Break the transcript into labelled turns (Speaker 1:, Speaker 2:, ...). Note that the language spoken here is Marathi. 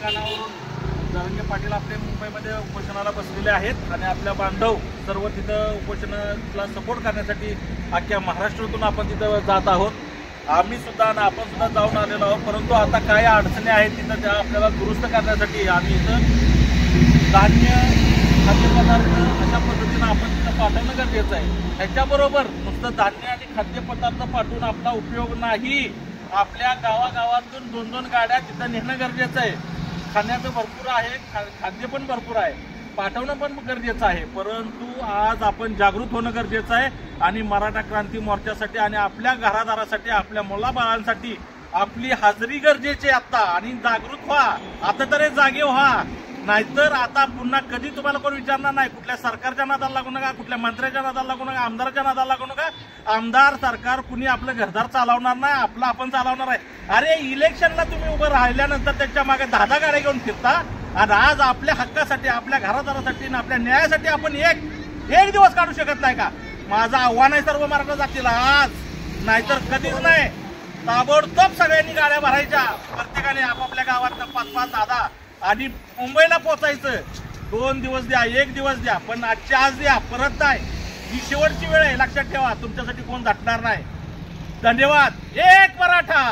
Speaker 1: ठिकाणावरून जरांगे पाटील आपले मुंबईमध्ये उपोषणाला बसलेले आहेत आणि आपल्या बांधव सर्व तिथं उपोषणाला सपोर्ट करण्यासाठी अख्ख्या महाराष्ट्रातून आपण तिथं जात आहोत। आम्ही सुद्धा आणि आपण सुद्धा जाऊन आलेलो आहोत, परंतु आता काय अडचणी आहेत तिथं त्या आपल्याला दुरुस्त करण्यासाठी आम्ही इथं धान्य खाद्यपदार्थ अशा पद्धतीनं आपण तिथं पाठवणं गरजेचं आहे। ह्याच्याबरोबर नुसतं धान्य आणि खाद्यपदार्थ पाठवून आपला उपयोग नाही, आपल्या गावागावातून 2-2 गाड्या तिथं नेणं गरजेचं आहे। खाण्याचं भरपूर आहे, खाद्य पण भरपूर आहे, पाठवणं पण गरजेचं आहे, परंतु आज आपण जागृत होणं गरजेचं आहे आणि मराठा क्रांती मोर्चासाठी आणि आपल्या घरादारासाठी आपल्या मुलाबाळांसाठी आपली हाजरी गरजेची आता आणि जागृत व्हा, आता तरी जागे व्हा, नाहीतर आता पुन्हा कधी तुम्हाला कोण विचारणार नाही। कुठल्या सरकारच्या नादाला लागू नका, कुठल्या मंत्र्याच्या नादाला लागू नका, आमदाराच्या नादाला लागू नका। आमदार सरकार कुणी आपलं घरदार चालवणार नाही, आपलं आपण चालवणार आहे। अरे इलेक्शनला तुम्ही उभं राहिल्यानंतर त्याच्या मागे 10 गाड्या घेऊन फिरता आणि आज आपल्या हक्कासाठी आपल्या घरादारासाठी आणि आपल्या न्यायासाठी आपण एक दिवस काढू शकत नाही का? माझं आव्हान आहे सर्व मराठा जातीला आज, नाहीतर कधीच नाही। ताबडतोब सगळ्यांनी गाड्या भरायच्या, प्रत्येकाने आपापल्या गावात 5-5, 10 आणि मुंबईला पोहोचायचं। 2 दिवस द्या, 1 दिवस द्या, पण आजच्या आज द्या, परत नाही। ही शेवटची वेळ आहे, लक्षात ठेवा, तुमच्यासाठी कोण झटणार नाही। धन्यवाद। एक मराठा।